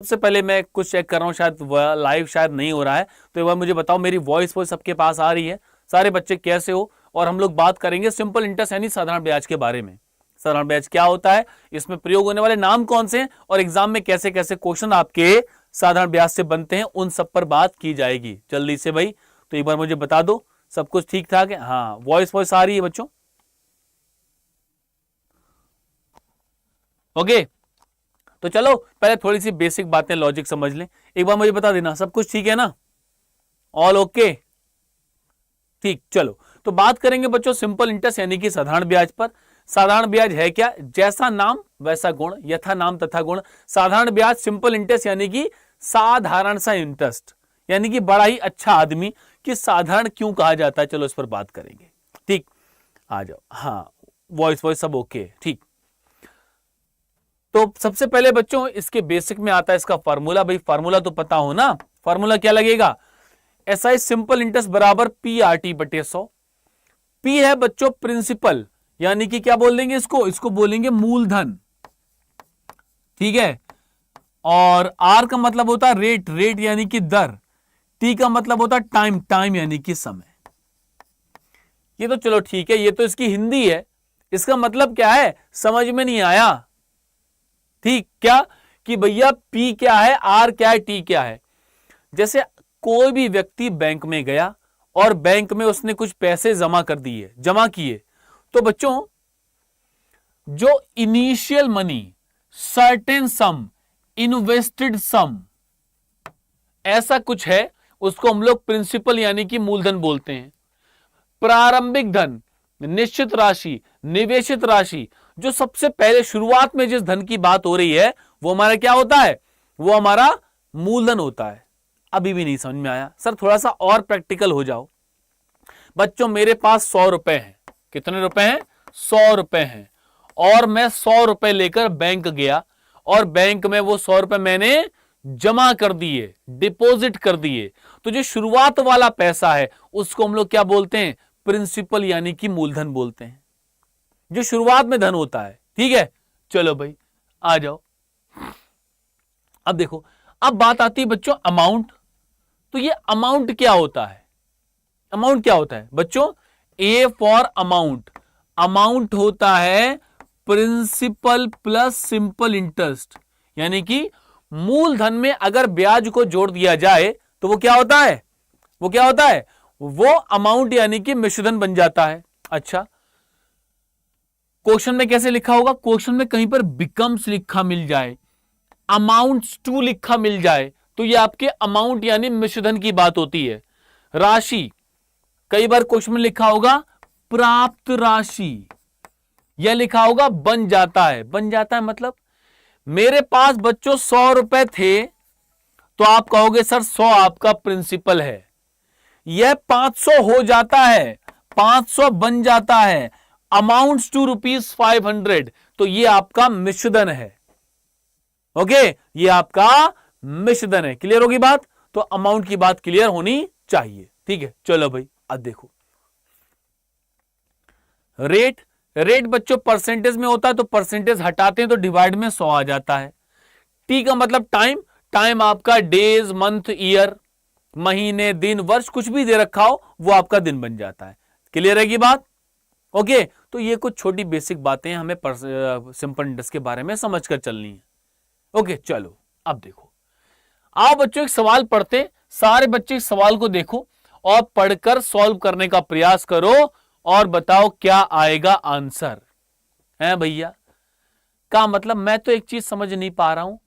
सबसे पहले मैं कुछ चेक कर रहा हूँ, शायद लाइव शायद नहीं हो रहा है, तो एक बार मुझे बताओ मेरी वॉइस सबके पास आ रही है? सारे बच्चे कैसे हो? और हम लोग बात करेंगे सिंपल इंटरेस्ट यानी साधारण ब्याज के बारे में। साधारण ब्याज क्या होता है, इसमें प्रयोग होने वाले नाम कौन से हैं, और एग्जाम में कैसे कैसे क्वेश्चन आपके साधारण ब्याज से बनते हैं, उन सब पर बात की जाएगी जल्दी से भाई। तो एक बार मुझे बता दो सब कुछ ठीक ठाक है? हाँ, वॉइस आ रही है बच्चों? ओके, तो चलो पहले थोड़ी सी बेसिक बातें लॉजिक समझ लें। एक बार मुझे बता देना सब कुछ ठीक है ना? All okay? ठीक, चलो तो बात करेंगे बच्चों सिंपल इंटरेस्ट यानी कि साधारण ब्याज पर। साधारण ब्याज है क्या? जैसा नाम वैसा गुण, यथा नाम तथा गुण। साधारण ब्याज सिंपल इंटरेस्ट यानी कि साधारण सा इंटरेस्ट, यानी कि बड़ा ही अच्छा आदमी। कि साधारण क्यों कहा जाता है, चलो इस पर बात करेंगे। ठीक, आ जाओ। हाँ, वॉइस सब ओके, ठीक। तो सबसे पहले बच्चों इसके बेसिक में आता है इसका फार्मूला। भाई फार्मूला तो पता हो ना, फार्मूला क्या लगेगा? एसआई सिंपल इंटरेस्ट बराबर पी आर टी बटे 100। पी है बच्चों प्रिंसिपल, यानी कि क्या बोल देंगे इसको बोलेंगे मूलधन, ठीक है। और आर का मतलब होता है रेट यानी कि दर। टी का मतलब होता है टाइम यानी कि समय। ये तो चलो ठीक है, ये तो इसकी हिंदी है। इसका मतलब क्या है समझ में नहीं आया? ठीक, क्या कि भैया पी क्या है, आर क्या है, टी क्या है। जैसे कोई भी व्यक्ति बैंक में गया और बैंक में उसने कुछ पैसे जमा किए, तो बच्चों जो initial money, certain sum, invested sum, ऐसा कुछ है, उसको हम लोग प्रिंसिपल यानी कि मूलधन बोलते हैं। प्रारंभिक धन, निश्चित राशि, निवेशित राशि, जो सबसे पहले शुरुआत में जिस धन की बात हो रही है वो हमारा क्या होता है? वो हमारा मूलधन होता है। अभी भी नहीं समझ में आया? सर थोड़ा सा और प्रैक्टिकल हो जाओ। बच्चों मेरे पास 100 रुपए हैं। कितने रुपए हैं? 100 रुपए हैं। और मैं 100 रुपए लेकर बैंक गया और बैंक में वो 100 रुपए मैंने जमा कर दिए, डिपॉजिट कर दिए। तो जो शुरुआत वाला पैसा है उसको हम लोग क्या बोलते हैं? प्रिंसिपल यानी कि मूलधन बोलते हैं, जो शुरुआत में धन होता है। ठीक है, चलो भाई आ जाओ। अब देखो, अब बात आती है बच्चों अमाउंट। तो ये अमाउंट क्या होता है? अमाउंट क्या होता है बच्चों? A for amount. अमाउंट होता है प्रिंसिपल प्लस सिंपल इंटरेस्ट, यानी कि मूलधन में अगर ब्याज को जोड़ दिया जाए तो वो क्या होता है? वो क्या होता है? वो अमाउंट यानी कि मिश्रधन बन जाता है। अच्छा, क्वेश्चन में कैसे लिखा होगा? क्वेश्चन में कहीं पर बिकम्स लिखा मिल जाए, अमाउंट्स टू लिखा मिल जाए, तो ये आपके अमाउंट यानी मिश्रधन की बात होती है। राशि, कई बार क्वेश्चन में लिखा होगा प्राप्त राशि, यह लिखा होगा बन जाता है। बन जाता है मतलब मेरे पास बच्चों 100 रुपए थे, तो आप कहोगे सर 100 आपका प्रिंसिपल है। यह 500 हो जाता है, 500 बन जाता है, अमाउंट्स टू ₹500, तो ये आपका मिश्रधन है। ओके, ये आपका मिश्रधन है। क्लियर होगी बात? तो अमाउंट की बात क्लियर होनी चाहिए। ठीक है, चलो भाई अब देखो रेट बच्चों परसेंटेज में होता है, तो परसेंटेज हटाते हैं तो डिवाइड में 100 आ जाता है। टी का मतलब टाइम आपका डेज, मंथ, ईयर, महीने, दिन, वर्ष, कुछ भी दे रखा हो वो आपका दिन बन जाता है। क्लियर है की बात? ओके, तो ये कुछ छोटी बेसिक बातें हमें सिंपल इंटरेस्ट के बारे में समझकर चलनी है। ओके, चलो अब देखो, आओ बच्चों एक सवाल पढ़ते। सारे बच्चे इस सवाल को देखो और पढ़कर सॉल्व करने का प्रयास करो और बताओ क्या आएगा आंसर। है भैया? का मतलब मैं तो एक चीज समझ नहीं पा रहा हूं,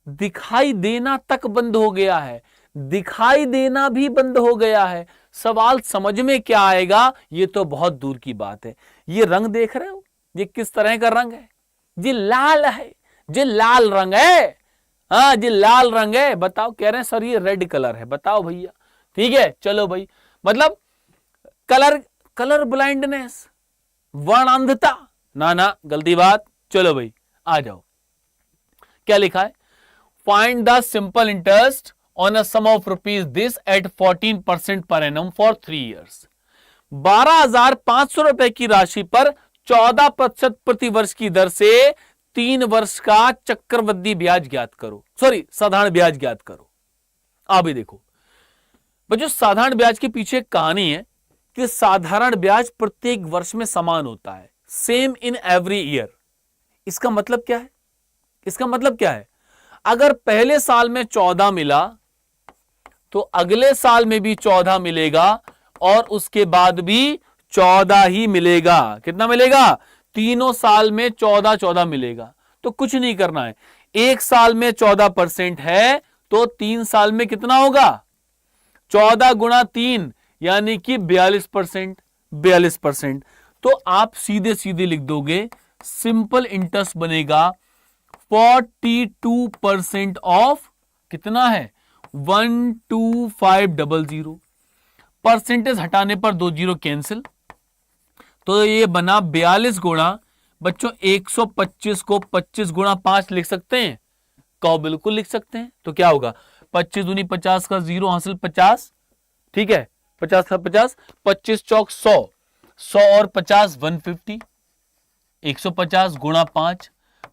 दिखाई देना तक बंद हो गया है, दिखाई देना भी बंद हो गया है। सवाल समझ में क्या आएगा ये तो बहुत दूर की बात है। ये रंग देख रहे हो, ये किस तरह का रंग है? ये लाल है, ये लाल रंग है। हाँ, ये लाल रंग है। बताओ, कह रहे हैं सर ये रेड कलर है। बताओ भैया, ठीक है, चलो भाई। मतलब कलर ब्लाइंडनेस, वर्णांधता, ना गलती बात। चलो भाई आ जाओ, क्या लिखा है? Find the simple interest on a sum of rupees this at 14% per annum for 3 years। 12,500 रुपए की राशि पर 14% प्रतिवर्ष की दर से 3 वर्ष का चक्रवृद्धि ब्याज ज्ञात करो, सॉरी साधारण ब्याज ज्ञात करो। आप भी देखो बच्चों, साधारण ब्याज के पीछे एक कहानी है कि साधारण ब्याज प्रत्येक वर्ष में समान होता है, सेम इन एवरी ईयर। इसका मतलब क्या है? इसका मतलब क्या है, अगर पहले साल में 14 मिला तो अगले साल में भी 14 मिलेगा और उसके बाद भी 14 ही मिलेगा। कितना मिलेगा? तीनों साल में 14 मिलेगा। तो कुछ नहीं करना है, एक साल में 14% है तो 3 साल में कितना होगा? 14 गुणा 3 यानी कि 42%। 42%। तो आप सीधे सीधे लिख दोगे, सिंपल इंटरेस्ट बनेगा 42% ऑफ कितना है? 12500। परसेंटेज हटाने पर 2 जीरो कैंसिल, तो ये बना 42 गुणा बच्चों 125 को 25 गुणा 5 लिख सकते हैं? कहो बिल्कुल लिख सकते हैं। तो क्या होगा? 25 दूनी 50 का 0 हासिल 50, ठीक है, 50 का 50, 25 चौक 100, 100 और 50 150, 150 गुणा 5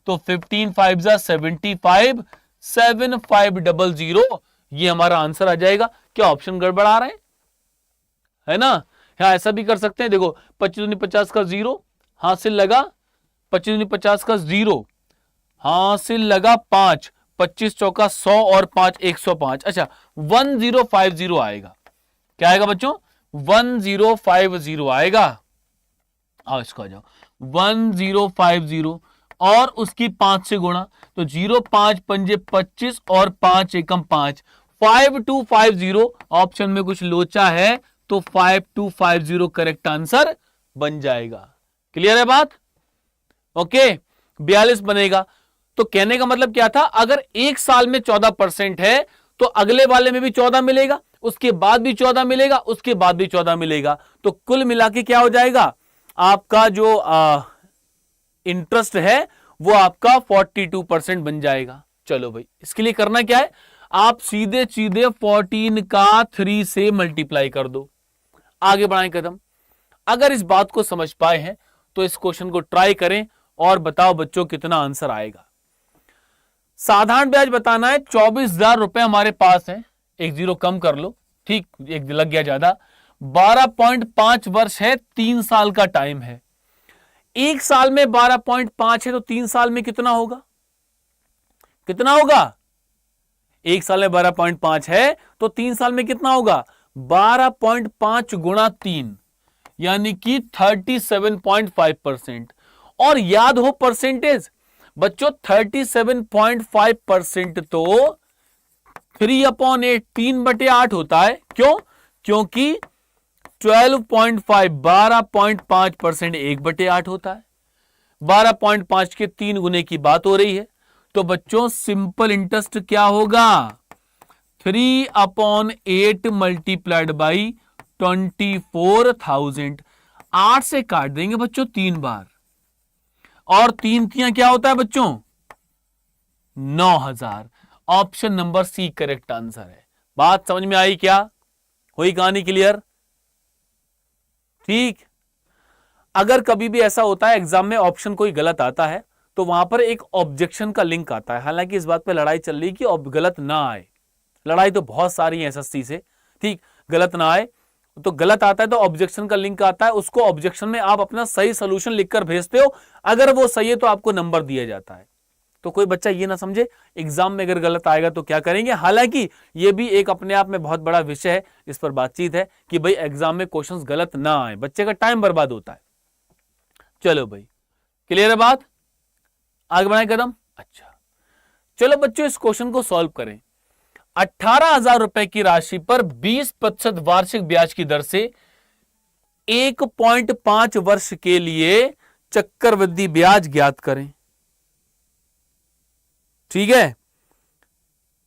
तो 15 5 जा 75, 7500 ये हमारा आंसर आ जाएगा। क्या ऑप्शन गड़बड़ आ रहे हैं? है ना? हाँ, ऐसा भी कर सकते हैं। देखो 25 दूनी 50 का 0 हासिल लगा, 25 दूनी 50 का 0 हासिल लगा 5, 25 चौका 100 और 5 105। अच्छा 1050 आएगा। क्या आएगा बच्चों? 1050 आएगा। आओ इसको आ जाओ, 1050 और उसकी 5 से गुणा तो 0 5 पंजे 25 और 5 एकम 5, 5250। ऑप्शन में कुछ लोचा है तो 5250 करेक्ट आंसर बन जाएगा। क्लियर है बात? ओके, 42 बनेगा। तो कहने का मतलब क्या था, अगर एक साल में 14% है तो अगले वाले में भी 14 मिलेगा, उसके बाद भी 14 मिलेगा, उसके बाद भी 14 मिलेगा। तो कुल मिला के क्या हो जाएगा? आपका जो इंटरेस्ट है वो आपका 42% बन जाएगा। चलो भाई, इसके लिए करना क्या है, आप सीधे सीधे 14 का 3 से मल्टीप्लाई कर दो। आगे बढ़ाएं कदम। अगर इस बात को समझ पाए हैं तो इस क्वेश्चन को ट्राई करें और बताओ बच्चों कितना आंसर आएगा। साधारण ब्याज बताना है, 24,000 रुपए हमारे पास है, एक जीरो कम कर लो, ठीक, एक लग गया ज्यादा। 12.5 वर्ष है, 3 साल का टाइम है। एक साल में 12.5 है तो 3 साल में कितना होगा? कितना होगा? एक साल में 12.5 है तो 3 साल में कितना होगा? 12.5 गुणा 3 यानी कि 37.5%। और याद हो परसेंटेज बच्चों, 37.5% तो 3/8 3/8 होता है। क्यों? क्योंकि 12.5% 1/8 होता है। 12.5 के 3 गुने की बात हो रही है। तो बच्चों सिंपल इंटरेस्ट क्या होगा? 3/8 मल्टीप्लाइड बाई 24,000। 8 से काट देंगे बच्चों 3 बार, और 3 3 क्या होता है बच्चों? 9,000। Option number C correct answer है। बात समझ में आई क्या? हुई कहानी क्लियर? ठीक। अगर कभी भी ऐसा होता है एग्जाम में ऑप्शन कोई गलत आता है तो वहां पर एक ऑब्जेक्शन का लिंक आता है। हालांकि इस बात पे लड़ाई चल रही कि गलत ना आए, लड़ाई तो बहुत सारी है एसएससी से, ठीक, गलत ना आए तो गलत आता है तो ऑब्जेक्शन का लिंक आता है, उसको ऑब्जेक्शन में आप अपना सही सोल्यूशन लिखकर भेजते हो, अगर वो सही है तो आपको नंबर दिया जाता है। तो कोई बच्चा ये ना समझे एग्जाम में अगर गलत आएगा तो क्या करेंगे। हालांकि ये भी एक अपने आप में बहुत बड़ा विषय है, इस पर बातचीत है कि भाई एग्जाम में क्वेश्चंस गलत ना आए, बच्चे का टाइम बर्बाद होता है। चलो भाई, क्लियर है बात? आगे बढ़ाएं कदम। अच्छा चलो बच्चों, इस क्वेश्चन को सॉल्व करें। 18,000 रुपए की राशि पर 20% वार्षिक ब्याज की दर से 1.5 वर्ष के लिए चक्रवृद्धि ब्याज ज्ञात करें। ठीक है,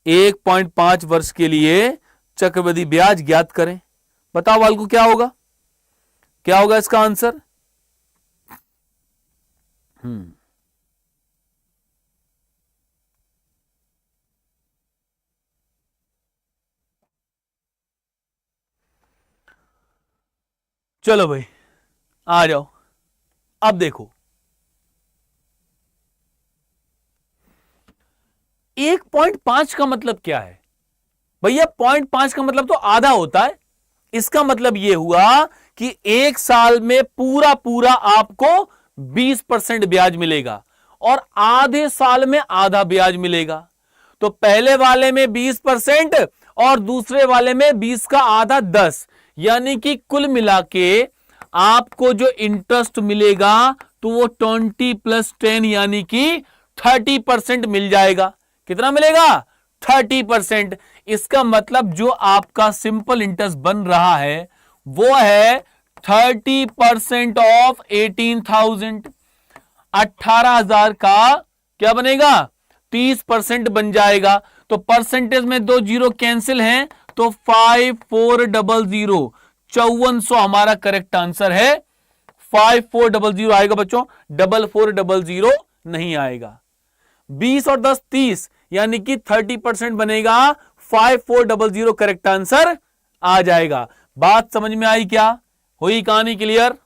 1.5 वर्ष के लिए चक्रवृद्धि ब्याज ज्ञात करें। बताओ वाल को क्या होगा? क्या होगा इसका आंसर? चलो भाई आ जाओ। अब देखो 1.5 का मतलब क्या है भैया? 0.5 का मतलब तो आधा होता है। इसका मतलब यह हुआ कि एक साल में पूरा पूरा आपको 20% ब्याज मिलेगा और आधे साल में आधा ब्याज मिलेगा। तो पहले वाले में 20% और दूसरे वाले में 20 का आधा 10, यानी कि कुल मिला के आपको जो इंटरेस्ट मिलेगा तो वो 20 + 10 यानी कि 30% मिल जाएगा। कितना मिलेगा? 30%। इसका मतलब जो आपका सिंपल इंटरेस्ट बन रहा है वो है 30% ऑफ 18,000। 18,000 का क्या बनेगा? 30% बन जाएगा। तो परसेंटेज में 2 जीरो कैंसिल हैं तो 5400, 5400 हमारा करेक्ट आंसर है। 5400 आएगा बच्चों, 4400 नहीं आएगा। 20 और 10 30, यानी कि 30% बनेगा। 5400 करेक्ट आंसर आ जाएगा। बात समझ में आई क्या? हुई कहानी क्लियर?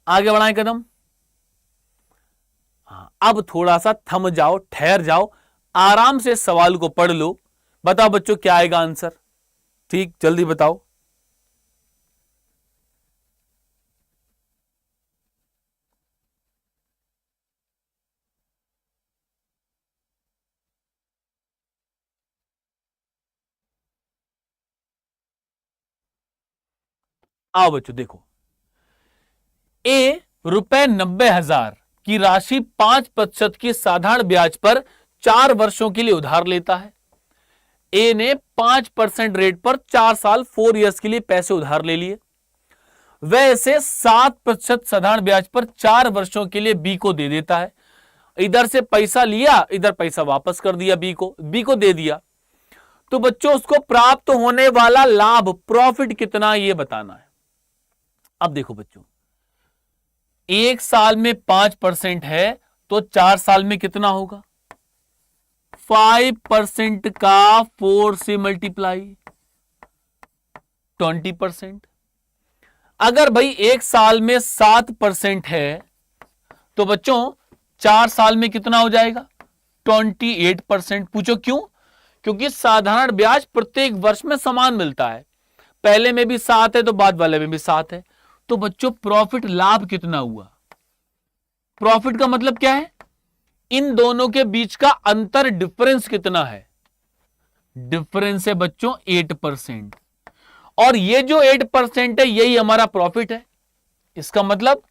आगे बढ़ाएं कदम। अब थोड़ा सा थम जाओ, ठहर जाओ, आराम से सवाल को पढ़ लो। बताओ बच्चों क्या आएगा आंसर? ठीक, जल्दी बताओ। आओ बच्चों देखो, ए ₹90,000 की राशि 5% की साधारण ब्याज पर 4 वर्षों के लिए उधार लेता है। ए ने 5% रेट पर 4 साल 4 इयर्स के लिए पैसे उधार ले लिए। वह इसे 7% साधारण ब्याज पर 4 वर्षों के लिए बी को दे देता है। इधर से पैसा लिया, इधर पैसा वापस कर दिया, बी को दे दिया। तो बच्चों उसको प्राप्त होने वाला लाभ, प्रॉफिट कितना, यह बताना है। अब देखो बच्चों, एक साल में 5% है तो 4 साल में कितना होगा? 5% का 4 से मल्टीप्लाई 20%। अगर भाई एक साल में 7% है तो बच्चों 4 साल में कितना हो जाएगा? 28%। पूछो क्यों? क्योंकि साधारण ब्याज प्रत्येक वर्ष में समान मिलता है। पहले में भी 7 है तो बाद वाले में भी 7 है। तो बच्चों प्रॉफिट, लाभ कितना हुआ? प्रॉफिट का मतलब क्या है? इन दोनों के बीच का अंतर, डिफरेंस कितना है? डिफरेंस है बच्चों 8%। और ये जो 8% है यही हमारा प्रॉफिट है। इसका मतलब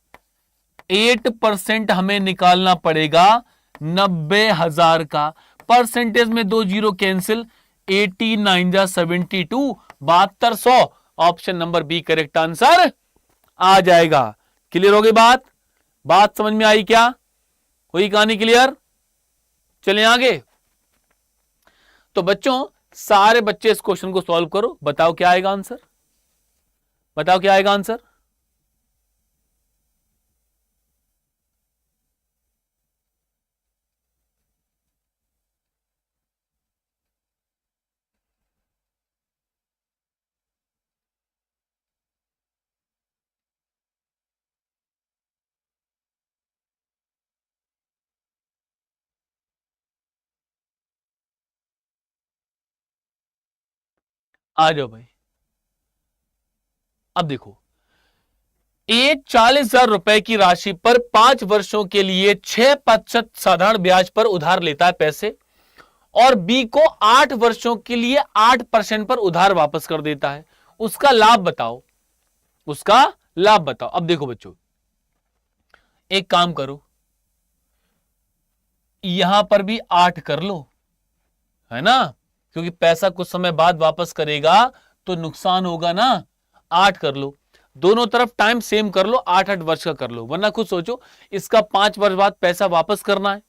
8% हमें निकालना पड़ेगा 90,000 का। परसेंटेज में 2 जीरो कैंसिल, 89 जा 72, 7200। Option number B correct answer आ जाएगा। क्लियर हो गई बात? बात समझ में आई क्या? हुई कहानी क्लियर? चलें आगे। तो बच्चों सारे बच्चे इस क्वेश्चन को सॉल्व करो। बताओ क्या आएगा आंसर? बताओ क्या आएगा आंसर? आ जाओ भाई। अब देखो, ए 40,000 रुपए की राशि पर 5 वर्षों के लिए 6% साधारण ब्याज पर उधार लेता है पैसे, और बी को 8 वर्षों के लिए 8% पर उधार वापस कर देता है। उसका लाभ बताओ, उसका लाभ बताओ। अब देखो बच्चों, एक काम करो, यहां पर भी 8 कर लो, है ना, क्योंकि पैसा कुछ समय बाद वापस करेगा तो नुकसान होगा ना। 8 कर लो, दोनों तरफ टाइम सेम कर लो, 8-8 वर्ष का कर लो, वरना खुद सोचो इसका 5 वर्ष बाद पैसा वापस करना है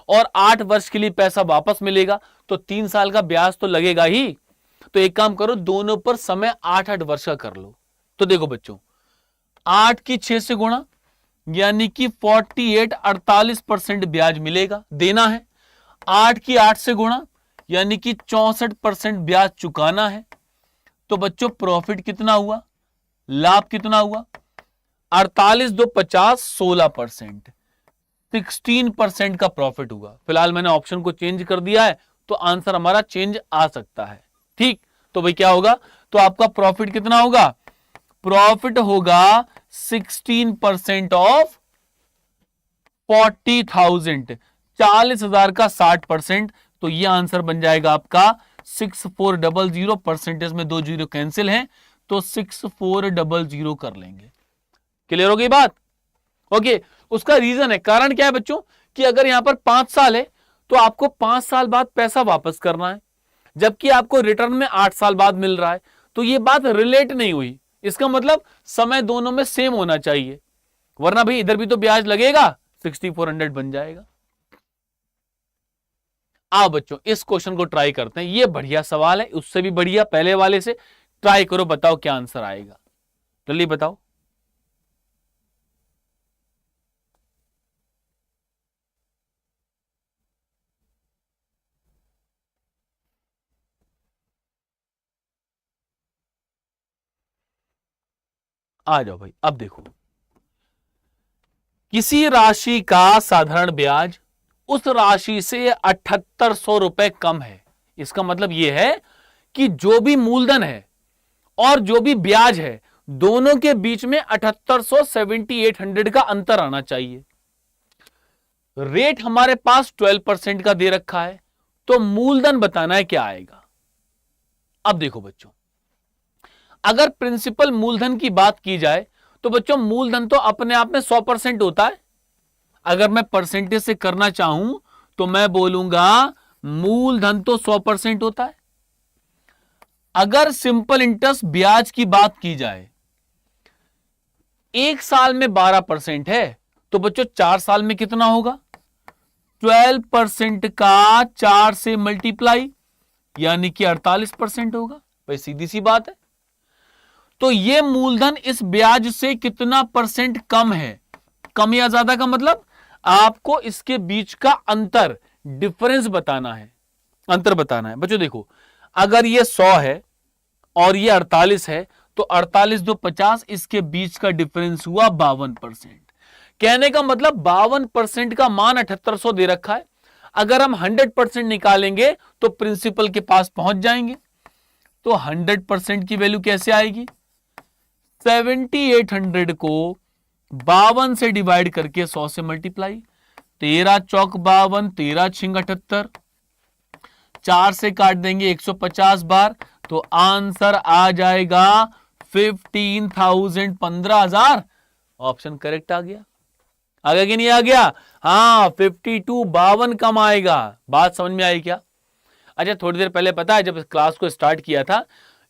और 8 वर्ष के लिए पैसा वापस मिलेगा तो 3 साल का ब्याज तो लगेगा ही। तो एक काम करो, दोनों पर समय 8-8 वर्ष का कर लो। तो देखो बच्चों, 8 की 6 से गुणा, यानी कि 48, 48% ब्याज मिलेगा, देना है। 8 की 8 से गुणा, यानी कि 64% ब्याज चुकाना है। तो बच्चों प्रॉफिट कितना हुआ, लाभ कितना हुआ? 48 2 50, 16%। 16% का प्रॉफिट हुआ। फिलहाल मैंने ऑप्शन को चेंज कर दिया है तो आंसर हमारा चेंज आ सकता है। ठीक, तो भाई क्या होगा, तो आपका प्रॉफिट कितना होगा, प्रॉफिट होगा 16% ऑफ 40,000, 40,000 का 60%, तो ये आंसर बन जाएगा आपका 6400। परसेंटेज में 2 जीरो कैंसिल हैं तो 6400 कर लेंगे। क्लियर हो गई बात? ओके, उसका रीजन है, कारण क्या है बच्चों, कि अगर यहां पर 5 साल है तो आपको 5 साल बाद पैसा वापस करना है, जबकि आपको रिटर्न में 8 साल बाद मिल रहा है, तो ये बात रिलेट नहीं हुई। इसका मतलब समय दोनों में सेम होना चाहिए, वरना भाई इधर भी तो ब्याज लगेगा, 6400 बन जाएगा। आओ बच्चों इस क्वेश्चन को ट्राई करते हैं, ये बढ़िया सवाल है, उससे भी बढ़िया, पहले वाले से ट्राई करो, बताओ क्या आंसर आएगा, जल्दी बताओ। आ जाओ भाई, अब देखो, किसी राशि का साधारण ब्याज उस राशि से 7800 रुपए कम है। इसका मतलब यह है कि जो भी मूलधन है और जो भी ब्याज है, दोनों के बीच में 7800 7800 का अंतर आना चाहिए। रेट हमारे पास 12% का दे रखा है, तो मूलधन बताना है क्या आएगा। अब देखो बच्चों, अगर प्रिंसिपल मूलधन की बात की जाए तो बच्चों मूलधन तो अपने आप में 100% होता है। अगर मैं परसेंटेज से करना चाहूं तो मैं बोलूंगा मूलधन तो 100% होता है। अगर सिंपल इंटरेस्ट ब्याज की बात की जाए, 1 साल में 12% है, तो बच्चों 4 साल में कितना होगा, 12% का 4 से मल्टीप्लाई, यानी कि 48% होगा। भाई सीधी सी बात है। तो यह मूलधन इस ब्याज से कितना परसेंट कम है, कम या ज्यादा का मतलब आपको इसके बीच का अंतर, डिफरेंस बताना है, अंतर बताना है। बच्चों देखो, अगर ये 100 है और ये 48 है, तो 48 दो 50, इसके बीच का डिफरेंस हुआ 52%। कहने का मतलब 52% का मान 7800 दे रखा है। अगर हम 100% निकालेंगे तो प्रिंसिपल के पास पहुंच जाएंगे। तो 100% की वैल्यू कैसे आएगी, 7800 को 52 से डिवाइड करके 100 से मल्टीप्लाई, 13 चौक 52, 13 छिंग 78, 4 से काट देंगे 150 बार, तो आंसर आ जाएगा 15,000, 15,000। ऑप्शन करेक्ट आ गया, आ गया कि नहीं आ गया? हाँ, 52, 52 कम आएगा। बात समझ में आई क्या? अच्छा, थोड़ी देर पहले पता है जब क्लास को स्टार्ट किया था,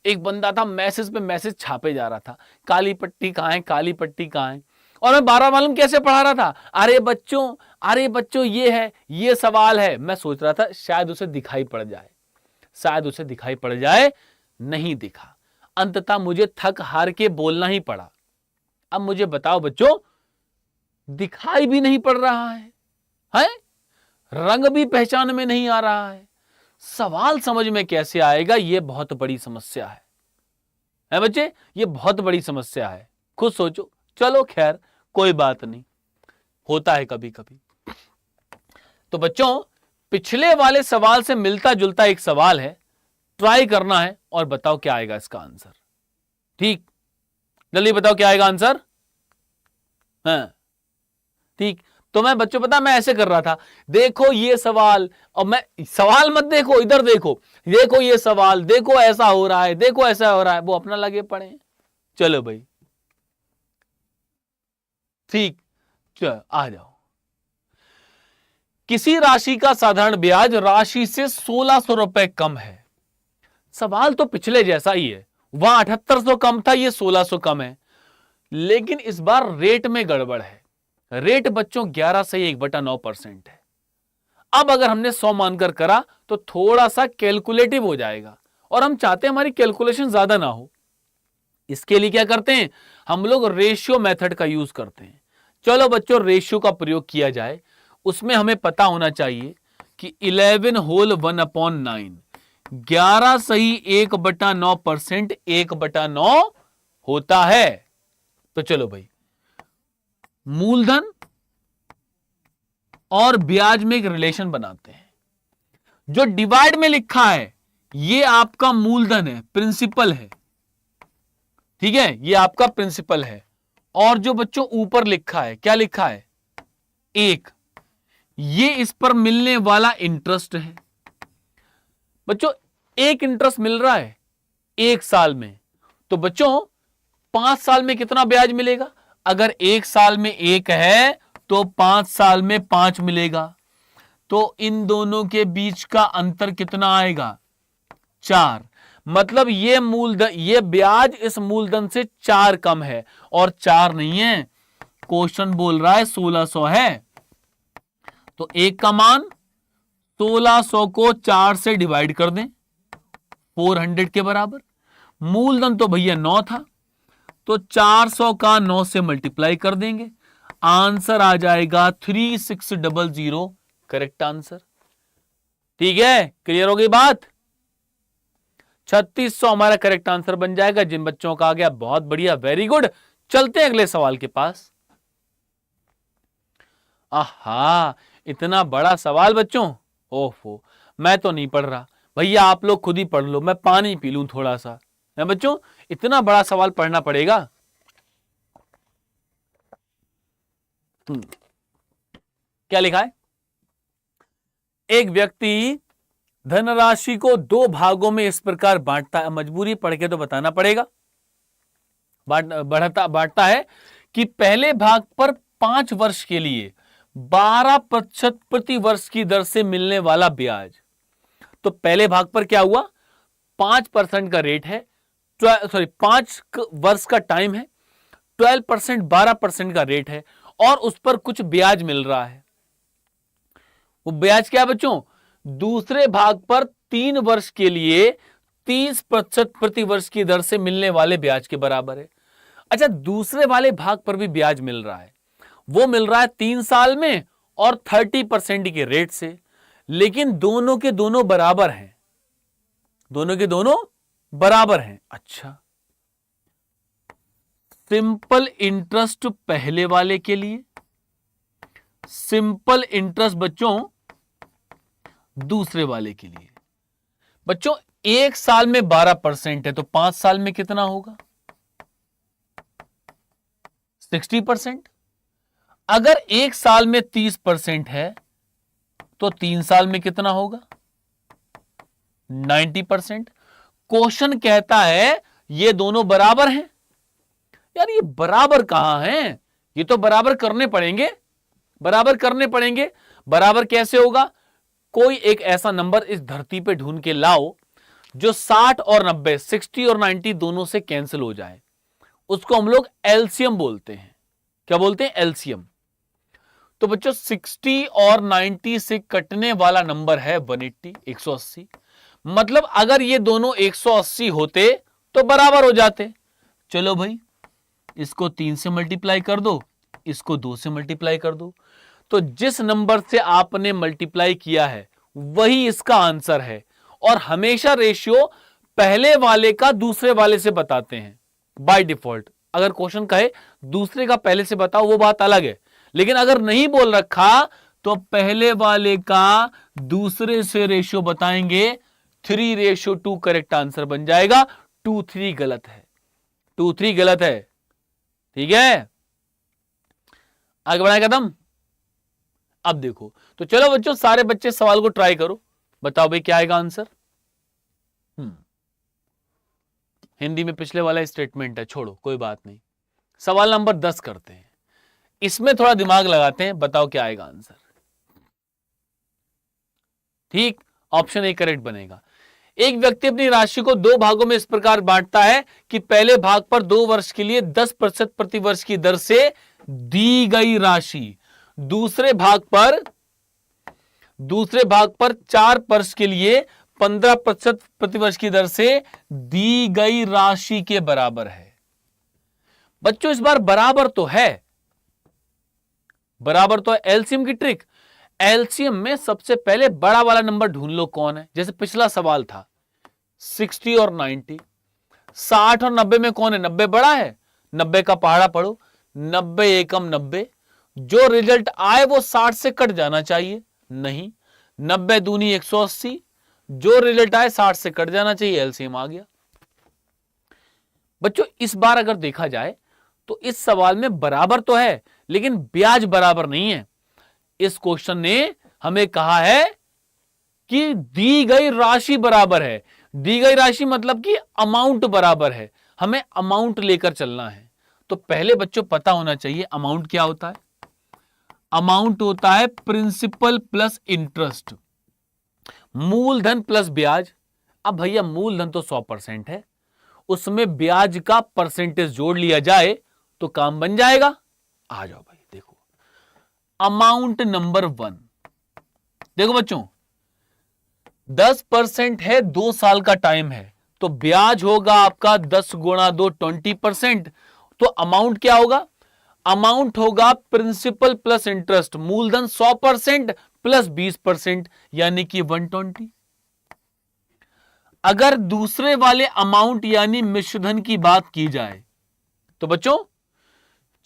एक बंदा था मैसेज पे मैसेज छापे जा रहा था, काली पट्टी कहां है, काली पट्टी कहां है। और मैं 12 मालूम कैसे पढ़ा रहा था, अरे बच्चों ये है, ये सवाल है। मैं सोच रहा था शायद उसे दिखाई पड़ जाए, शायद उसे दिखाई पड़ जाए, नहीं दिखा। अंततः मुझे थक हार के बोलना ही पड़ा। अब मुझे बताओ बच्चों, दिखाई भी नहीं पड़ रहा है? रंग भी पहचान में नहीं आ रहा है, सवाल समझ में कैसे आएगा? यह बहुत बड़ी समस्या है बच्चे, यह बहुत बड़ी समस्या है। खुद सोचो। चलो खैर, कोई बात नहीं, होता है कभी कभी। तो बच्चों, पिछले वाले सवाल से मिलता जुलता एक सवाल है, ट्राई करना है और बताओ क्या आएगा इसका आंसर। ठीक, जल्दी बताओ क्या आएगा आंसर। हाँ ठीक, तो मैं बच्चों पता मैं ऐसे कर रहा था, देखो ये सवाल, और मैं सवाल मत देखो, इधर देखो, देखो ये सवाल, देखो ऐसा हो रहा है, देखो ऐसा हो रहा है, वो अपना लगे पड़े। चलो भाई ठीक, चलो आ जाओ। किसी राशि का साधारण ब्याज राशि से 1600 रुपए कम है। सवाल तो पिछले जैसा ही है, वहां 7800 कम था, ये 1600 कम है, लेकिन इस बार रेट में गड़बड़ है। रेट बच्चों 11 से 1/9% है। अब अगर हमने 100 मानकर करा तो थोड़ा सा कैलकुलेटिव हो जाएगा, और हम चाहते हैं हमारी कैलकुलेशन ज्यादा ना हो। इसके लिए क्या करते हैं हम लोग, रेशियो मेथड का यूज करते हैं। चलो बच्चों, रेशियो का प्रयोग किया जाए। उसमें हमें पता होना चाहिए कि 11 होल 1/9, 11 सही 1/9%, 1/9 होता है। तो चलो भाई, मूलधन और ब्याज में एक रिलेशन बनाते हैं। जो डिवाइड में लिखा है ये आपका मूलधन है, प्रिंसिपल है, ठीक है, ये आपका प्रिंसिपल है। और जो बच्चों ऊपर लिखा है, क्या लिखा है, एक, ये इस पर मिलने वाला इंटरेस्ट है। बच्चों एक इंटरेस्ट मिल रहा है 1 साल में, तो बच्चों 5 साल में कितना ब्याज मिलेगा? अगर 1 साल में 1 है तो 5 साल में 5 मिलेगा। तो इन दोनों के बीच का अंतर कितना आएगा? 4। मतलब ये मूलधन, ये ब्याज इस मूलधन से 4 कम है, और 4 नहीं है, क्वेश्चन बोल रहा है 1600 है। तो 1 का मान 1600 को 4 से डिवाइड कर दें, 400 के बराबर। मूलधन तो भैया 9 था, तो 400 का 9 से मल्टीप्लाई कर देंगे, आंसर आ जाएगा 3600, करेक्ट आंसर। ठीक है, क्लियर हो गई बात? 3600 हमारा करेक्ट आंसर बन जाएगा। जिन बच्चों का आ गया बहुत बढ़िया, वेरी गुड। चलते हैं अगले सवाल के पास। आहा, इतना बड़ा सवाल बच्चों, ओहो, मैं तो नहीं पढ़ रहा भैया, आप लोग खुद ही पढ़ लो, मैं पानी पी लूं थोड़ा सा। है बच्चों, इतना बड़ा सवाल पढ़ना पड़ेगा। क्या लिखा है? एक व्यक्ति धनराशि को 2 भागों में इस प्रकार बांटता है, मजबूरी पढ़ के तो बताना पड़ेगा। बांटता है कि पहले भाग पर 5 वर्ष के लिए 12% प्रति वर्ष की दर से मिलने वाला ब्याज। तो पहले भाग पर क्या हुआ, 5% का रेट है, 5 वर्ष का टाइम है, 12%, 12% का रेट है, और उस पर कुछ ब्याज मिल रहा है। वो ब्याज क्या है बच्चों? दूसरे भाग पर 3 वर्ष के लिए 30% प्रति वर्ष की दर से मिलने वाले ब्याज के बराबर है। अच्छा, दूसरे वाले भाग पर भी ब्याज मिल रहा है, वो मिल रहा है 3 साल में और 30% के रेट से, लेकिन दोनों के दोनों बराबर हैं, दोनों के दोनों बराबर हैं। अच्छा, सिंपल इंटरेस्ट पहले वाले के लिए, सिंपल इंटरेस्ट बच्चों दूसरे वाले के लिए। बच्चों 1 साल में 12% है, तो 5 साल में कितना होगा? 60%। अगर 1 साल में 30% है तो 3 साल में कितना होगा? 90%। क्वेश्चन कहता है ये दोनों बराबर हैं। यार ये बराबर कहां हैं? ये तो बराबर करने पड़ेंगे, बराबर करने पड़ेंगे। बराबर कैसे होगा? कोई एक ऐसा नंबर इस धरती पे ढूंढ के लाओ जो 60 और 90, 60 और 90 दोनों से कैंसिल हो जाए, उसको हम लोग एलसीएम बोलते हैं। क्या बोलते हैं? एलसीएम। तो बच्चों 60 और 90 से कटने वाला नंबर है 180, 180। मतलब अगर ये दोनों 180 होते तो बराबर हो जाते। चलो भाई, इसको 3 से मल्टीप्लाई कर दो, इसको 2 से मल्टीप्लाई कर दो, तो जिस नंबर से आपने मल्टीप्लाई किया है वही इसका आंसर है। और हमेशा रेशियो पहले वाले का दूसरे वाले से बताते हैं बाय डिफॉल्ट। अगर क्वेश्चन कहे दूसरे का पहले से बताओ वो बात अलग है, लेकिन अगर नहीं बोल रखा तो पहले वाले का दूसरे से रेशियो बताएंगे। 3:2 करेक्ट आंसर बन जाएगा। 2-3 गलत है, 2-3 गलत है। ठीक है, आगे बढ़ाए कदम। अब देखो, तो चलो बच्चों सारे बच्चे सवाल को ट्राई करो, बताओ भाई क्या आएगा आंसर। हिंदी में पिछले वाला स्टेटमेंट है, छोड़ो कोई बात नहीं। सवाल नंबर 10 करते हैं, इसमें थोड़ा दिमाग लगाते हैं, बताओ क्या आएगा आंसर। ठीक, ऑप्शन ए करेक्ट बनेगा। एक व्यक्ति अपनी राशि को 2 भागों में इस प्रकार बांटता है कि पहले भाग पर 2 वर्ष के लिए 10% प्रति वर्ष की दर से दी गई राशि दूसरे भाग पर 4 वर्ष के लिए 15% प्रति वर्ष की दर से दी गई राशि के बराबर है। बच्चों इस बार बराबर तो है, बराबर तो है। एलसीएम की ट्रिक, एलसीएम में सबसे पहले बड़ा वाला नंबर ढूंढ लो कौन है। जैसे पिछला सवाल था 60 और 90, 60 और 90 में कौन है? 90 बड़ा है, 90 का पहाड़ा पढ़ो, 90 एकम 90, जो रिजल्ट आए वो 60 से कट जाना चाहिए, नहीं 90 दूनी 180, जो रिजल्ट आए 60 से कट जाना चाहिए, एलसीएम आ गया। बच्चों इस बार अगर देखा जाए तो इस सवाल में बराबर तो है लेकिन ब्याज बराबर नहीं है। इस क्वेश्चन ने हमें कहा है कि दी गई राशि बराबर है, दी गई राशि मतलब कि अमाउंट बराबर है, हमें अमाउंट लेकर चलना है। तो पहले बच्चों पता होना चाहिए अमाउंट क्या होता है। अमाउंट होता है प्रिंसिपल प्लस इंटरेस्ट, मूलधन प्लस ब्याज। अब भैया मूलधन तो 100% है, उसमें ब्याज का परसेंटेज जोड़ लिया जाए तो काम बन जाएगा। आ जाओ भाई देखो, अमाउंट नंबर 1 देखो बच्चों, 10% है, 2 साल का टाइम है, तो ब्याज होगा आपका 10 गुणा 2 20%। तो अमाउंट क्या होगा, अमाउंट होगा प्रिंसिपल प्लस इंटरेस्ट, मूलधन 100% प्लस 20% यानी कि 120। अगर दूसरे वाले अमाउंट यानी मिश्रधन की बात की जाए तो बच्चों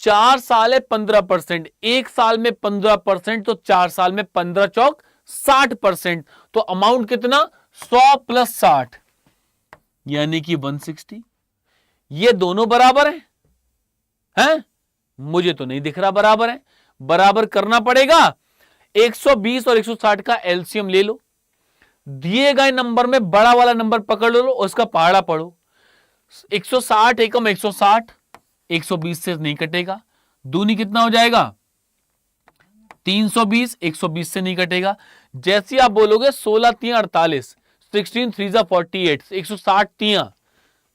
4 साल है 15%, 1 साल में 15%, तो 4 साल में 15 चौक 60%। तो अमाउंट कितना, 100 प्लस 60 यानी कि 160। ये दोनों बराबर हैं? मुझे तो नहीं दिख रहा बराबर है, बराबर करना पड़ेगा। 120 और 160 का एलसीएम ले लो, दिए गए नंबर में बड़ा वाला नंबर पकड़ लो, उसका पहाड़ा पढ़ो। 160 एकम 160, 120 से नहीं कटेगा, दूनी कितना हो जाएगा 320, 120 से नहीं कटेगा। जैसे आप बोलोगे 16 तियां 48, 16 3 48, 160 तियां,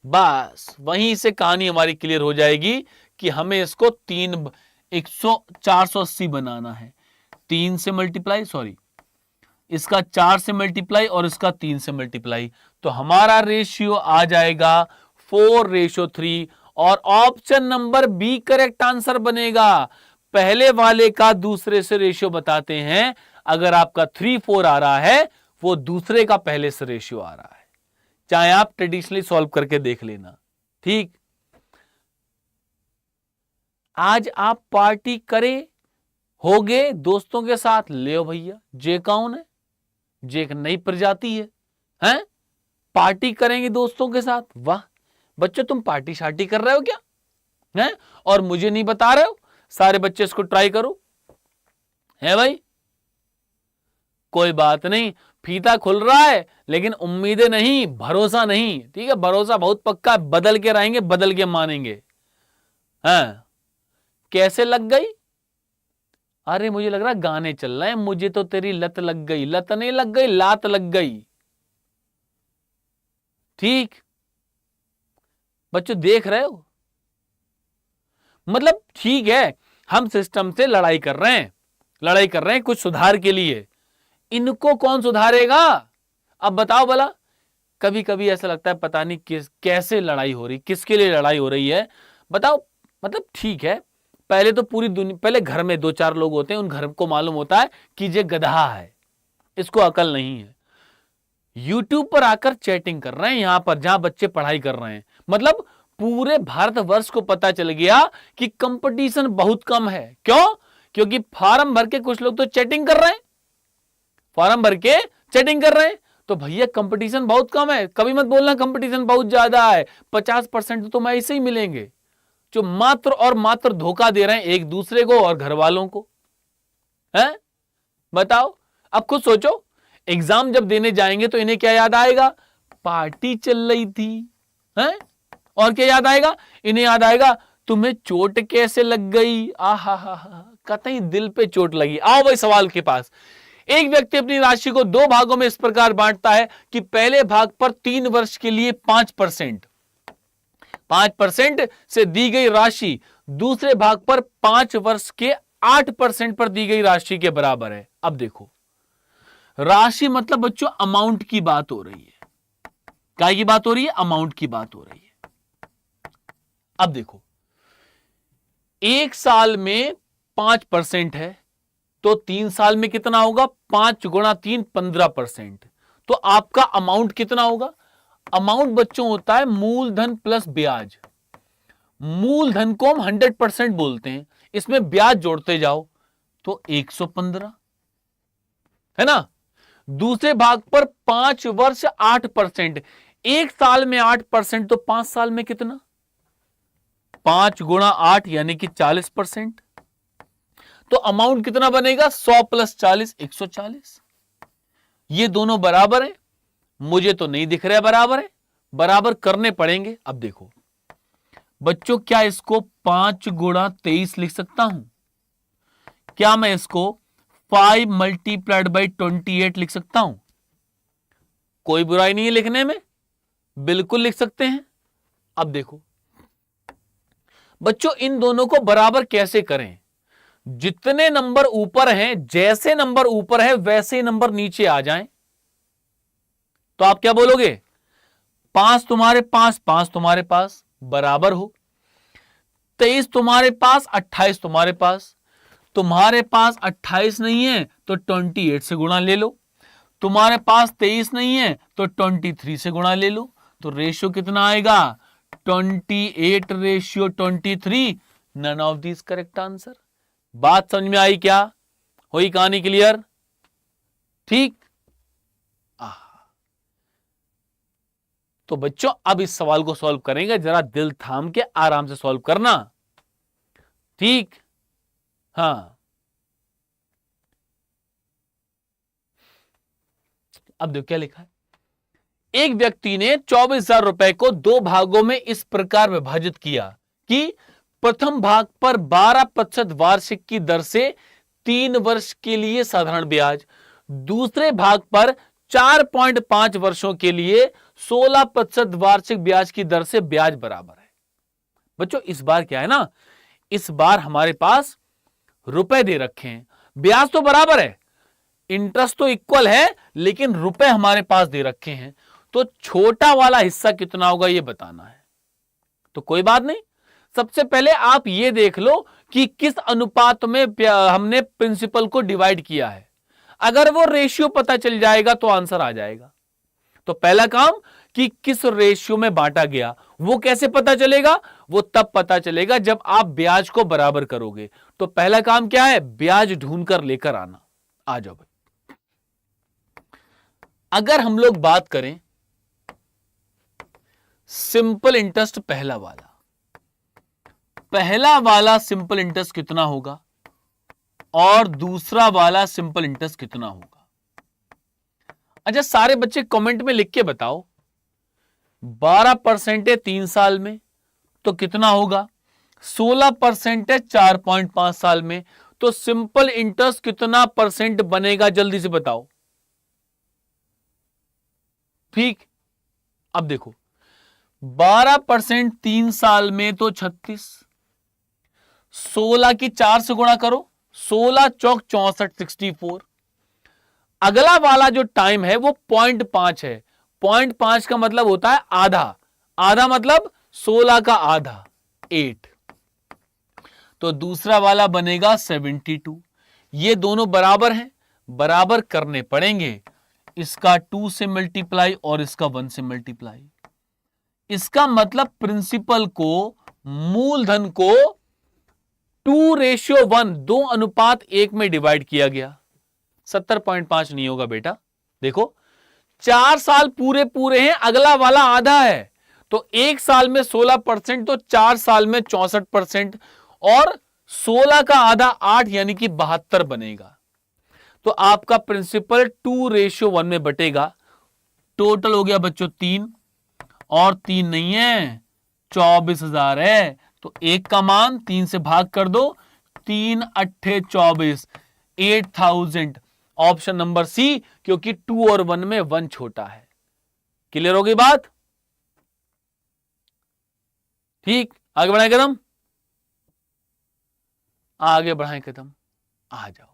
बस वहीं से कहानी हमारी क्लियर हो जाएगी कि हमें इसको 480 बनाना है। 3 से मल्टीप्लाई, सॉरी इसका 4 से मल्टीप्लाई और इसका 3 से मल्टीप्लाई, तो हमारा रेशियो आ जाएगा 4:3 और option number B correct answer बनेगा। पहले वाले का दूसरे से रेशियो बताते हैं, अगर आपका 3-4 आ रहा है वो दूसरे का पहले से रेशियो आ रहा है, चाहे आप ट्रेडिशनली सॉल्व करके देख लेना। ठीक, आज आप पार्टी करे होगे दोस्तों के साथ, ले भैया जे कौन है, जे एक नई प्रजाति है? पार्टी करेंगे दोस्तों के साथ, वाह बच्चों तुम पार्टी शार्टी कर रहे हो क्या है, और मुझे नहीं बता रहे हो। सारे बच्चे इसको ट्राई करो, है भाई कोई बात नहीं, फीता खुल रहा है लेकिन उम्मीदें नहीं, भरोसा नहीं, ठीक है, भरोसा बहुत पक्का, बदल के रहेंगे, बदल के मानेंगे। हाँ कैसे लग गई, अरे मुझे लग रहा गाने चल रहे हैं, मुझे तो तेरी लत लग गई, लत नहीं लग गई, लात लग गई। ठीक बच्चों देख रहे हो, मतलब ठीक है हम सिस्टम से लड़ाई कर रहे हैं कुछ सुधार के लिए, इनको कौन सुधारेगा। अब बताओ भला, कभी कभी ऐसा लगता है पता नहीं कैसे लड़ाई हो रही, किसके लिए लड़ाई हो रही है बताओ। मतलब ठीक है, पहले तो पूरी दुनिया, पहले घर में 2-4 लोग होते हैं, उन घर को मालूम होता है कि ये गधा है, इसको अकल नहीं है। यूट्यूब पर आकर चैटिंग कर रहे हैं, यहां पर जहां बच्चे पढ़ाई कर रहे हैं, मतलब पूरे भारतवर्ष को पता चल गया कि कंपटीशन बहुत कम है। क्यों, क्योंकि फॉर्म भर के कुछ लोग तो चैटिंग कर रहे हैं, फॉर्म भर के चैटिंग कर रहे हैं, तो भैया कंपटीशन बहुत कम है। कभी मत बोलना कंपटीशन बहुत ज्यादा है, 50% तो तुम्हें ऐसे ही मिलेंगे जो मात्र और मात्र धोखा दे रहे हैं एक दूसरे को और घर वालों को, हैं? बताओ, अब खुद सोचो, एग्जाम जब देने जाएंगे तो इन्हें क्या याद आएगा, पार्टी चल रही थी, हैं? और क्या याद आएगा, इन्हें याद आएगा तुम्हें चोट कैसे लग गई, आहा हा हा, कतई दिल पे चोट लगी। आओ भाई सवाल के पास। एक व्यक्ति अपनी राशि को 2 भागों में इस प्रकार बांटता है कि पहले भाग पर 3 वर्ष के लिए 5% से दी गई राशि दूसरे भाग पर 5 वर्ष के 8% पर दी गई राशि के बराबर है। अब देखो, राशि मतलब बच्चों अमाउंट की बात हो रही है, क्या की बात हो रही है, अमाउंट की बात हो रही है। अब देखो 1 साल में 5% है, तो 3 साल में कितना होगा, 5 गुणा 3 15%। तो आपका अमाउंट कितना होगा, अमाउंट बच्चों होता है मूलधन प्लस ब्याज। मूलधन को हम 100% बोलते हैं, इसमें ब्याज जोड़ते जाओ तो 115 है ना। दूसरे भाग पर 5 वर्ष 8%, एक साल में 8% तो 5 साल में कितना, 5 गुणा 8 यानी कि 40%। तो अमाउंट कितना बनेगा, 100 प्लस 40 140। ये दोनों बराबर है, मुझे तो नहीं दिख रहा है बराबर है, बराबर करने पड़ेंगे। अब देखो बच्चों, क्या इसको 5 गुणा 23 लिख सकता हूं? क्या मैं इसको 5 मल्टीप्लाइड बाई 28 लिख सकता हूं? कोई बुराई नहीं है लिखने में, बिल्कुल लिख सकते हैं। अब देखो बच्चों, इन दोनों को बराबर कैसे करें? जितने नंबर ऊपर हैं, जैसे नंबर ऊपर है वैसे ही नंबर नीचे आ जाएं। तो आप क्या बोलोगे, 5 तुम्हारे पास 5 तुम्हारे पास बराबर हो, 23 तुम्हारे पास 28 तुम्हारे पास, तुम्हारे पास 28 नहीं है तो 28 से गुणा ले लो, तुम्हारे पास 23 नहीं है तो 23 से गुणा ले लो। तो रेशियो कितना आएगा, 28:23। None of this correct answer. बात समझ में आई क्या, हुई कहानी क्लियर? ठीक। तो बच्चों अब इस सवाल को सॉल्व करेंगे, जरा दिल थाम के आराम से सॉल्व करना, ठीक। हाँ, अब देखो क्या लिखा है। एक व्यक्ति ने 24,000 रुपए को 2 भागों में इस प्रकार विभाजित किया कि प्रथम भाग पर 12% वार्षिक की दर से 3 वर्ष के लिए साधारण ब्याज, दूसरे भाग पर 4.5 वर्षों के लिए 16% वार्षिक ब्याज की दर से ब्याज बराबर है। बच्चों इस बार क्या है ना, इस बार हमारे पास रुपए दे रखे हैं, ब्याज तो बराबर है, इंटरेस्ट तो इक्वल है, लेकिन रुपए हमारे पास दे रखे हैं। तो छोटा वाला हिस्सा कितना होगा ये बताना है। तो कोई बात नहीं, सबसे पहले आप ये देख लो कि किस अनुपात में हमने प्रिंसिपल को डिवाइड किया है। अगर वो रेशियो पता चल जाएगा तो आंसर आ जाएगा। तो पहला काम कि किस रेशियो में बांटा गया, वो कैसे पता चलेगा, वो तब पता चलेगा जब आप ब्याज को बराबर करोगे। तो पहला काम क्या है, ब्याज ढूंढकर लेकर आना। आ जाओ भाई। अगर हम लोग बात करें सिंपल इंटरेस्ट, पहला वाला सिंपल इंटरेस्ट कितना होगा और दूसरा वाला सिंपल इंटरेस्ट कितना होगा? अच्छा सारे बच्चे कमेंट में लिख के बताओ, 12% है 3 साल में तो कितना होगा, 16% है 4.5 साल में, तो सिंपल इंटरेस्ट कितना परसेंट बनेगा, जल्दी से बताओ। ठीक, अब देखो 12% 3 साल में तो 36, 16 की 4 से गुणा करो, 16 चौक 64 64। अगला वाला जो टाइम है वो 0.5 है, 0.5 का मतलब होता है आधा, आधा मतलब 16 का आधा 8। तो दूसरा वाला बनेगा 72। ये दोनों बराबर हैं, बराबर करने पड़ेंगे, इसका 2 से मल्टीप्लाई और इसका 1 से मल्टीप्लाई। इसका मतलब प्रिंसिपल को, मूलधन को 2:1 2:1 में डिवाइड किया गया। 70.5 नहीं होगा बेटा। देखो 4 साल पूरे पूरे हैं, अगला वाला आधा है, तो 1 साल में 16% तो 4 साल में 64%, और 16 का आधा 8 यानी कि 72 बनेगा। तो आपका प्रिंसिपल 2:1 में बटेगा। टोटल हो गया बच्चों 3, और 3 नहीं है 24,000 है, तो 1 का मान 3 से भाग कर दो, 3 अट्ठे 24, 8,000। ऑप्शन नंबर सी, क्योंकि 2 और 1 में 1 छोटा है। क्लियर होगी बात? ठीक, आगे बढ़ाएं कदम, आगे बढ़ाएं कदम, आ जाओ।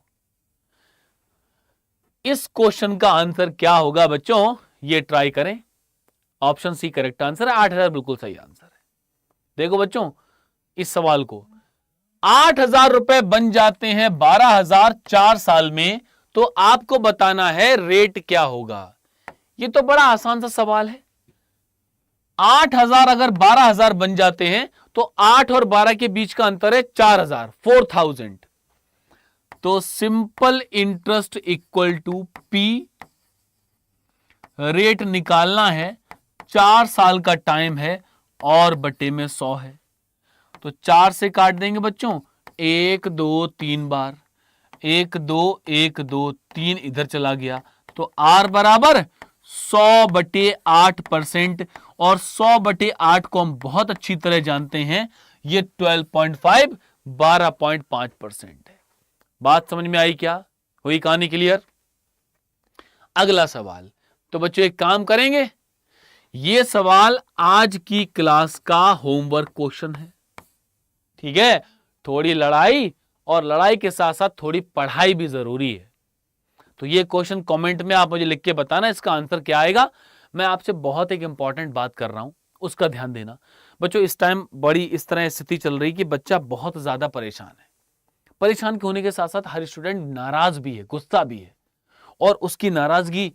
इस क्वेश्चन का आंसर क्या होगा बच्चों, ये ट्राई करें। ऑप्शन सी करेक्ट आंसर है, 8,000 बिल्कुल सही आंसर है। देखो बच्चों इस सवाल को, 8,000 रुपए बन जाते हैं 12,000 4 साल में, तो आपको बताना है रेट क्या होगा। ये तो बड़ा आसान सा सवाल है। 8,000 अगर 12,000 बन जाते हैं तो 8 और 12 के बीच का अंतर है 4,000, 4,000। तो simple interest equal to P, rate निकालना है, 4 साल का टाइम है और बटे में 100 है। तो 4 से काट देंगे बच्चों, 1 2 3 बार, 1 2 1 2 3 इधर चला गया। तो आर बराबर 100/8%, और 100/8 को हम बहुत अच्छी तरह जानते हैं, ये 12.5, 12.5% है। बात समझ में आई क्या? हुई कहानी क्लियर? अगला सवाल। तो बच्चों एक काम करेंगे, ये सवाल आज की क्लास का होमवर्क क्वेश्चन है, ठीक है? थोड़ी लड़ाई, और लड़ाई के साथ साथ थोड़ी पढ़ाई भी जरूरी है। तो ये क्वेश्चन कमेंट में आप मुझे लिख के बताना इसका आंसर क्या आएगा। मैं आपसे बहुत एक इंपॉर्टेंट बात कर रहा हूं, उसका ध्यान देना बच्चों। इस टाइम बड़ी इस तरह स्थिति चल रही कि बच्चा बहुत ज्यादा परेशान है। परेशान होने के साथ साथ हर स्टूडेंट नाराज भी है, गुस्सा भी है, और उसकी नाराजगी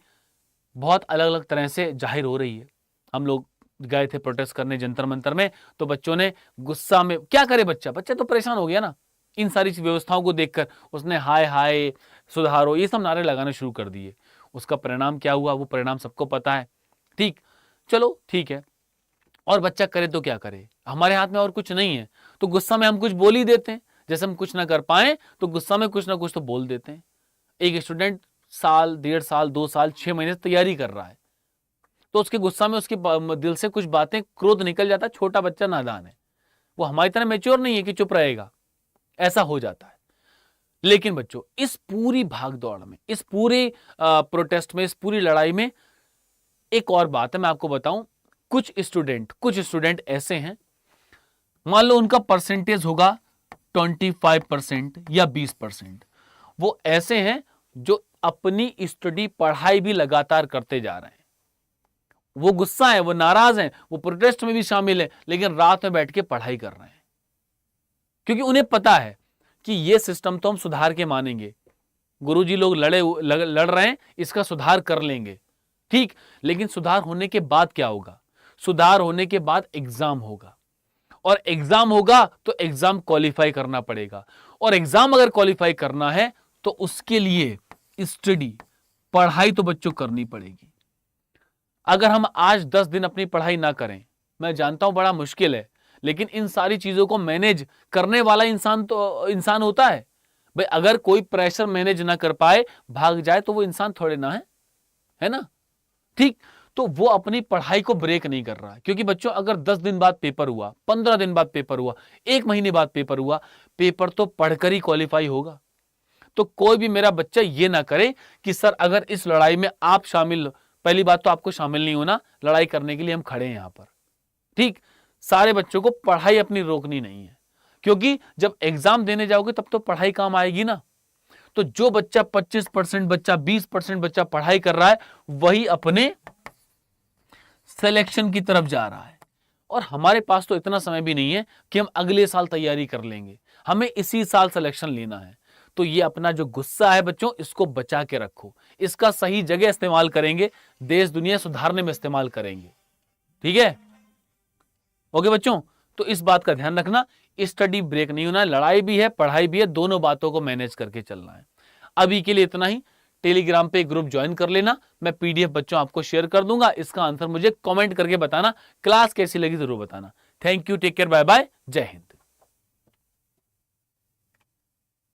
बहुत अलग अलग तरह से जाहिर हो रही है। हम लोग गए थे प्रोटेस्ट करने जंतर मंतर में, तो बच्चों ने गुस्सा में क्या करे, बच्चा तो परेशान हो गया ना इन सारी व्यवस्थाओं को देखकर। उसने हाय हाय सुधारो ये सब नारे लगाने शुरू कर दिए। उसका परिणाम क्या हुआ वो परिणाम सबको पता है। ठीक, चलो ठीक है, और बच्चा करे तो क्या करे, हमारे हाथ में और कुछ नहीं है। तो गुस्सा में हम कुछ बोल ही देते हैं, जैसे हम कुछ ना कर पाए तो गुस्सा में कुछ ना कुछ तो बोल देते हैं। एक स्टूडेंट साल, 1.5 साल, 2 साल, 6 महीने तैयारी कर रहा है, तो उसके गुस्सा में उसके दिल से कुछ बातें, क्रोध निकल जाता है। छोटा बच्चा नादान है, वो हमारी तरह मैच्योर नहीं है कि चुप रहेगा, ऐसा हो जाता है। लेकिन बच्चों इस पूरी भागदौड़ में, इस पूरे प्रोटेस्ट में, इस पूरी लड़ाई में एक और बात है, मैं आपको बताऊं। कुछ स्टूडेंट ऐसे हैं, मान लो उनका परसेंटेज होगा 25% या 20%। वो ऐसे हैं जो अपनी स्टडी, पढ़ाई भी लगातार करते जा रहे हैं। वो गुस्सा है, वो नाराज हैं, वो प्रोटेस्ट में भी शामिल है, लेकिन रात में बैठ के पढ़ाई कर रहे हैं, क्योंकि उन्हें पता है कि ये सिस्टम तो हम सुधार के मानेंगे। गुरुजी लोग लड़ रहे हैं, इसका सुधार कर लेंगे, ठीक। लेकिन सुधार होने के बाद क्या होगा? सुधार होने के बाद एग्जाम होगा, और एग्जाम होगा तो एग्जाम क्वालिफाई करना पड़ेगा, और एग्जाम अगर क्वालिफाई करना है तो उसके लिए स्टडी, पढ़ाई तो बच्चों करनी पड़ेगी। अगर हम आज 10 दिन अपनी पढ़ाई ना करें, मैं जानता हूं बड़ा मुश्किल है, लेकिन इन सारी चीजों को मैनेज करने वाला इंसान होता है भाई। अगर कोई प्रेशर मैनेज ना कर पाए, भाग जाए, तो वो इंसान थोड़े ना है ना, ठीक। तो वो अपनी पढ़ाई को ब्रेक नहीं कर रहा है, क्योंकि बच्चों अगर 10 दिन बाद पेपर हुआ, 15 दिन बाद पेपर हुआ, 1 महीने बाद पेपर हुआ, पेपर तो पढ़कर ही क्वालिफाई होगा। तो कोई भी मेरा बच्चा ये ना करे कि सर अगर इस लड़ाई में आप शामिल, पहली बात तो आपको शामिल नहीं होना, लड़ाई करने के लिए हम खड़े हैं यहां पर, ठीक। सारे बच्चों को पढ़ाई अपनी रोकनी नहीं है, क्योंकि जब एग्जाम देने जाओगे तब तो पढ़ाई काम आएगी ना। तो जो बच्चा 25% बच्चा, 20% बच्चा पढ़ाई कर रहा है, वही अपने सिलेक्शन की तरफ जा रहा है। और हमारे पास तो इतना समय भी नहीं है कि हम अगले साल तैयारी कर लेंगे, हमें इसी साल सिलेक्शन लेना है। तो ये अपना जो गुस्सा है बच्चों, इसको बचा के रखो, इसका सही जगह इस्तेमाल करेंगे, देश दुनिया सुधारने में इस्तेमाल करेंगे, ठीक है? ओके बच्चों, तो इस बात का ध्यान रखना, स्टडी ब्रेक नहीं होना, लड़ाई भी है, पढ़ाई भी है, दोनों बातों को मैनेज करके चलना है। अभी के लिए इतना ही। टेलीग्राम पे एक ग्रुप ज्वाइन कर लेना, मैं पीडीएफ बच्चों आपको शेयर कर दूंगा, इसका आंसर मुझे कमेंट करके बताना, क्लास कैसी लगी जरूर बताना। Thank you, take care, bye bye, जय हिंद।